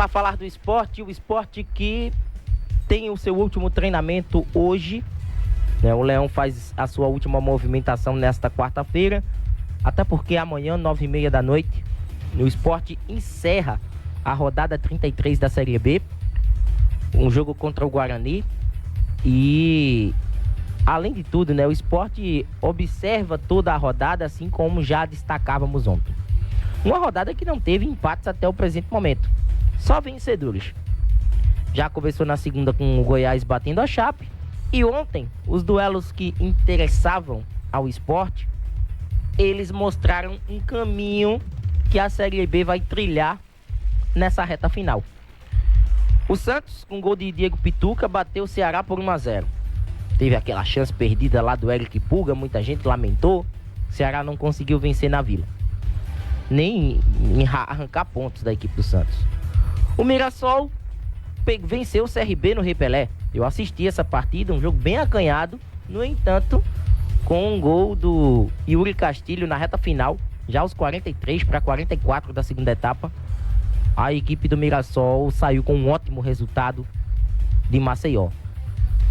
lá falar do esporte, o esporte que tem o seu último treinamento hoje, né? O Leão faz a sua última movimentação nesta quarta-feira, até porque amanhã, 9h30 da noite, o esporte encerra a rodada 33 da Série B, um jogo contra o Guarani. E além de tudo, né, o esporte observa toda a rodada, assim como já destacávamos ontem. Uma rodada que não teve empates até o presente momento, só vencedores. Já começou na segunda com o Goiás batendo a Chape, e ontem os duelos que interessavam ao esporte, eles mostraram um caminho que a Série B vai trilhar nessa reta final. O Santos, com gol de Diego Pituca, bateu o Ceará por 1-0. Teve aquela chance perdida lá do Eric Pulga, muita gente lamentou. O Ceará não conseguiu vencer na Vila, nem arrancar pontos da equipe do Santos. O Mirassol venceu o CRB no Rei Pelé. Eu assisti essa partida, um jogo bem acanhado. No entanto, com um gol do Yuri Castilho na reta final, já aos 43 para 44 da segunda etapa, a equipe do Mirassol saiu com um ótimo resultado de Maceió.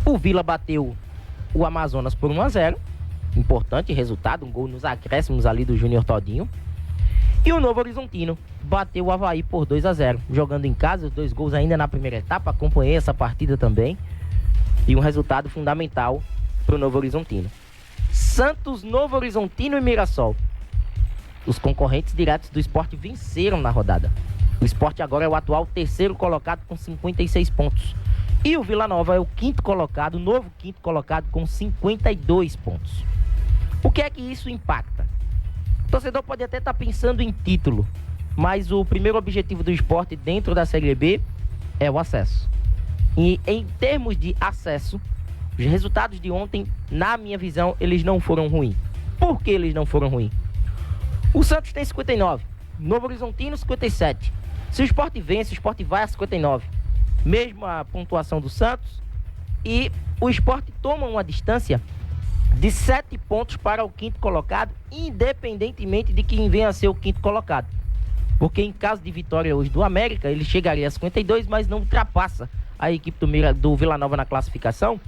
O Vila bateu o Amazonas por 1-0. Importante resultado, um gol nos acréscimos ali do Júnior Todinho. E o Novo Horizontino bateu o Avaí por 2-0. Jogando em casa, os 2 gols ainda na primeira etapa. Acompanhei essa partida também. E um resultado fundamental para o Novo Horizontino. Santos, Novo Horizontino e Mirassol, os concorrentes diretos do esporte, venceram na rodada. O esporte agora é o atual terceiro colocado com 56 pontos. E o Vila Nova é o quinto colocado, o novo quinto colocado com 52 pontos. O que é que isso impacta? O torcedor pode até estar pensando em título, mas o primeiro objetivo do esporte dentro da Série B é o acesso. E em termos de acesso, os resultados de ontem, na minha visão, eles não foram ruins. Por que eles não foram ruins? O Santos tem 59, Novo Horizontino 57. Se o esporte vence, o esporte vai a 59. Mesma pontuação do Santos. E o esporte toma uma distância de 7 pontos para o quinto colocado, independentemente de quem venha a ser o quinto colocado. Porque em caso de vitória hoje do América, ele chegaria a 52, mas não ultrapassa a equipe do Vila Nova na classificação.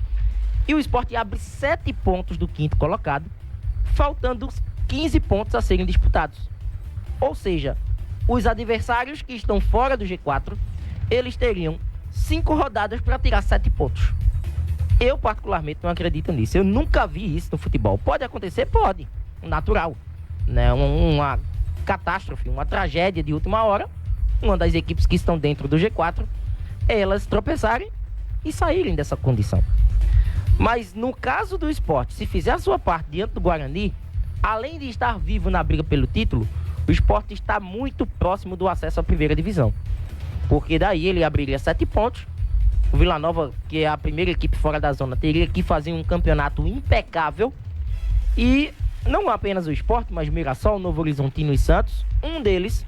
E o esporte abre 7 pontos do quinto colocado, faltando 15 pontos a serem disputados. Ou seja, os adversários que estão fora do G4, eles teriam 5 rodadas para tirar 7 pontos. Eu particularmente não acredito nisso. Eu nunca vi isso no futebol. Pode acontecer? Pode. Natural, né? Uma catástrofe, uma tragédia de última hora. Uma das equipes que estão dentro do G4, elas tropeçarem e saírem dessa condição. Mas no caso do esporte, se fizer a sua parte diante do Guarani, além de estar vivo na briga pelo título, o esporte está muito próximo do acesso à primeira divisão. Porque daí ele abriria 7 pontos. O Vila Nova, que é a primeira equipe fora da zona, teria que fazer um campeonato impecável. E não apenas o esporte, mas Mirassol, Novo Horizontino e Santos, um deles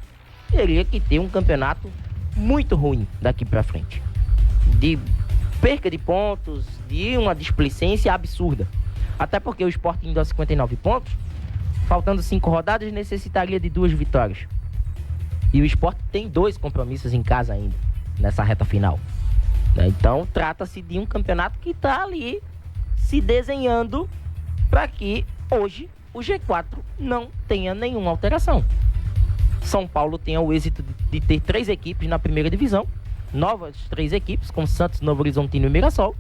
teria que ter um campeonato muito ruim daqui para frente. De perca de pontos, de uma displicência absurda. Até porque o esporte indo a 59 pontos, faltando 5 rodadas, necessitaria de 2 vitórias. E o esporte tem 2 compromissos em casa ainda, nessa reta final. Então, trata-se de um campeonato que está ali se desenhando para que hoje o G4 não tenha nenhuma alteração. São Paulo tenha o êxito de ter 3 equipes na primeira divisão, novas 3 equipes, com Santos, Novo Horizontino e Mirassol,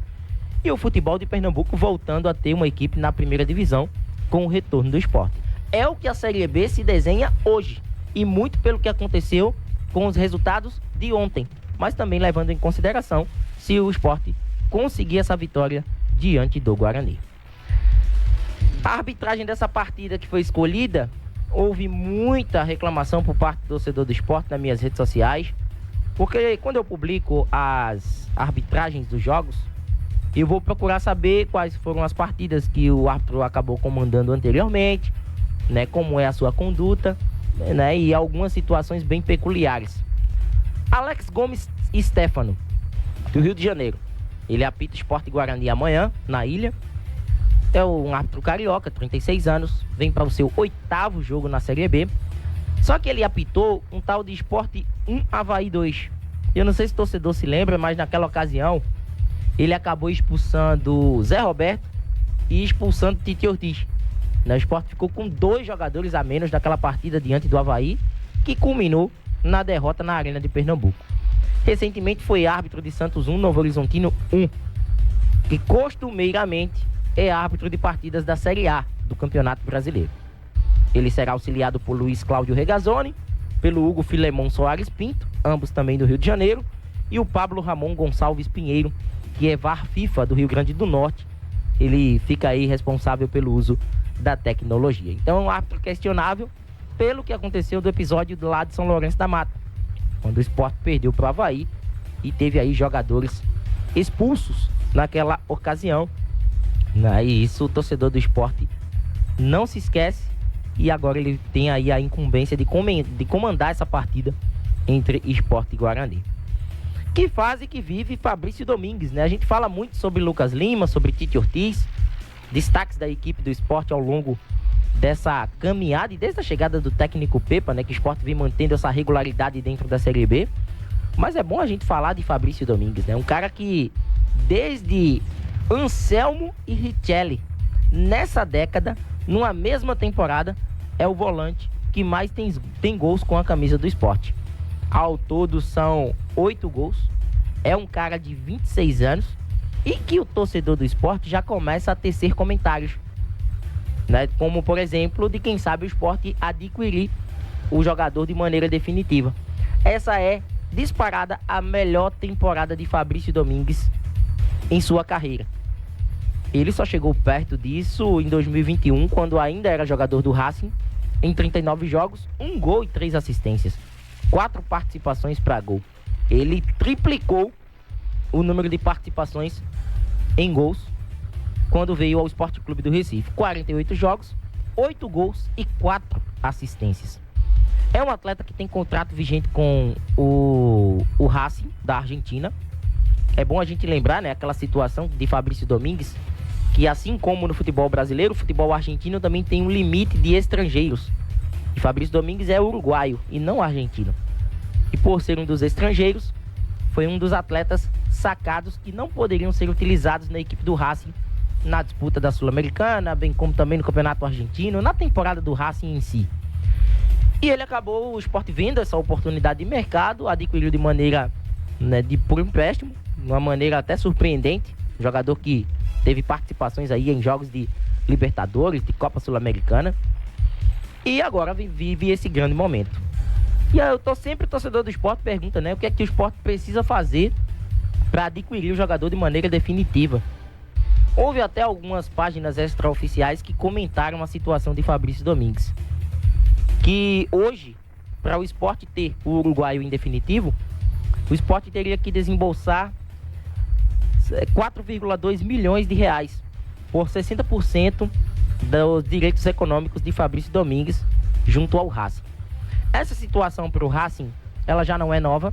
e o futebol de Pernambuco voltando a ter uma equipe na primeira divisão com o retorno do esporte. É o que a Série B se desenha hoje, e muito pelo que aconteceu com os resultados de ontem, mas também levando em consideração se o esporte conseguir essa vitória diante do Guarani. A arbitragem dessa partida que foi escolhida, houve muita reclamação por parte do torcedor do esporte nas minhas redes sociais, porque quando eu publico as arbitragens dos jogos, eu vou procurar saber quais foram as partidas que o árbitro acabou comandando anteriormente, né, como é a sua conduta, né, e algumas situações bem peculiares. Alex Gomes Stefano, do Rio de Janeiro, ele apita Sport Guarani amanhã, na ilha. É um árbitro carioca, 36 anos, vem para o seu 8º jogo na Série B. Só que ele apitou um tal de Sport 1 Avaí 2, Eu não sei se o torcedor se lembra, mas naquela ocasião ele acabou expulsando Zé Roberto e expulsando Tite Ortiz. O Sport ficou com 2 jogadores a menos naquela partida diante do Avaí, que culminou na derrota na Arena de Pernambuco. Recentemente foi árbitro de Santos 1, Novo Horizontino 1, que costumeiramente é árbitro de partidas da Série A do Campeonato Brasileiro. Ele será auxiliado por Luiz Cláudio Regazzoni, pelo Hugo Filemon Soares Pinto, ambos também do Rio de Janeiro, e o Pablo Ramon Gonçalves Pinheiro, que é VAR FIFA do Rio Grande do Norte. Ele fica aí responsável pelo uso da tecnologia. Então é um árbitro questionável pelo que aconteceu do episódio do lado de São Lourenço da Mata, quando o Sport perdeu para o Avaí e teve aí jogadores expulsos naquela ocasião. E isso o torcedor do Sport não se esquece, e agora ele tem aí a incumbência de comandar essa partida entre Sport e Guarani. Que fase que vive Fabrício Domingues, né? A gente fala muito sobre Lucas Lima, sobre Tite Ortiz, destaques da equipe do Sport ao longo dessa caminhada e desde a chegada do técnico Pepa, né? Que o Sport vem mantendo essa regularidade dentro da Série B. Mas é bom a gente falar de Fabrício Domingues, né? Um cara que desde Anselmo e Richelli, nessa década, numa mesma temporada, é o volante que mais tem gols com a camisa do Sport. Ao todo são 8 gols. É um cara de 26 anos e que o torcedor do Sport já começa a tecer comentários, né? Como, por exemplo, de quem sabe o Sport adquirir o jogador de maneira definitiva. Essa é disparada a melhor temporada de Fabrício Domingues em sua carreira. Ele só chegou perto disso em 2021, quando ainda era jogador do Racing, em 39 jogos, 1 gol e 3 assistências, 4 participações para gol. Ele triplicou o número de participações em gols quando veio ao Sport Clube do Recife. 48 jogos, 8 gols e 4 assistências. É um atleta que tem contrato vigente com o Racing da Argentina. É bom a gente lembrar, né, aquela situação de Fabrício Domingues, que assim como no futebol brasileiro, o futebol argentino também tem um limite de estrangeiros. E Fabrício Domingues é uruguaio e não argentino. E por ser um dos estrangeiros, foi um dos atletas sacados que não poderiam ser utilizados na equipe do Racing na disputa da Sul-Americana, bem como também no Campeonato Argentino, na temporada do Racing em si. E ele acabou, o Sport vendo essa oportunidade de mercado, adquiriu de maneira, né, por empréstimo, de uma maneira até surpreendente. Jogador que teve participações aí em jogos de Libertadores, de Copa Sul-Americana. E agora vive esse grande momento. E aí o torcedor do Sport pergunta, né, o que é que o Sport precisa fazer para adquirir o jogador de maneira definitiva. Houve até algumas páginas extraoficiais que comentaram a situação de Fabrício Domingues, que hoje, para o Sport ter o uruguaio em definitivo, o Sport teria que desembolsar 4,2 milhões de reais por 60% dos direitos econômicos de Fabrício Domingues junto ao Racing. Essa situação para o Racing, ela já não é nova.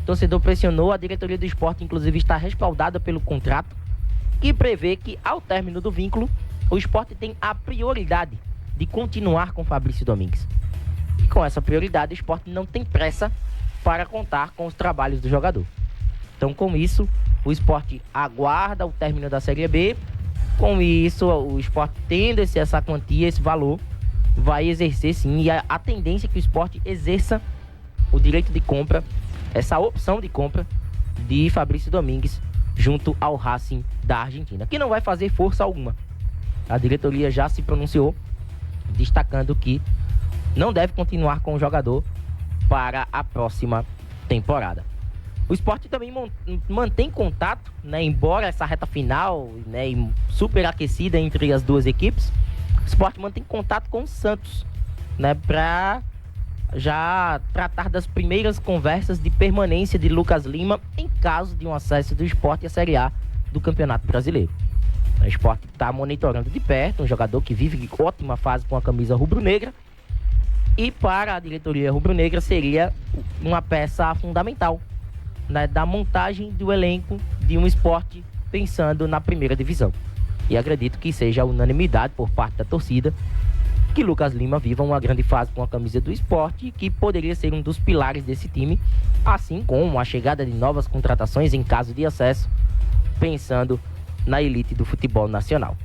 O torcedor pressionou, a diretoria do Sport inclusive está respaldada pelo contrato, que prevê que ao término do vínculo, o Sport tem a prioridade de continuar com Fabrício Domingues. E com essa prioridade, o Sport não tem pressa para contar com os trabalhos do jogador. Então, com isso, o Sport aguarda o término da Série B. Com isso, o Sport tendo essa quantia, esse valor, vai exercer sim. E a tendência é que o Sport exerça o direito de compra, essa opção de compra de Fabrício Domingues junto ao Racing da Argentina, que não vai fazer força alguma. A diretoria já se pronunciou, destacando que não deve continuar com o jogador para a próxima temporada. O Sport também mantém contato, né, embora essa reta final, né, super aquecida entre as duas equipes, o Sport mantém contato com o Santos, né, para já tratar das primeiras conversas de permanência de Lucas Lima em caso de um acesso do Sport à Série A do Campeonato Brasileiro. O Sport está monitorando de perto um jogador que vive ótima fase com a camisa rubro-negra, e para a diretoria rubro-negra seria uma peça fundamental, né, da montagem do elenco de um Sport pensando na primeira divisão. E acredito que seja unanimidade por parte da torcida que Lucas Lima viva uma grande fase com a camisa do Sport e que poderia ser um dos pilares desse time, assim como a chegada de novas contratações em caso de acesso, pensando na elite do futebol nacional.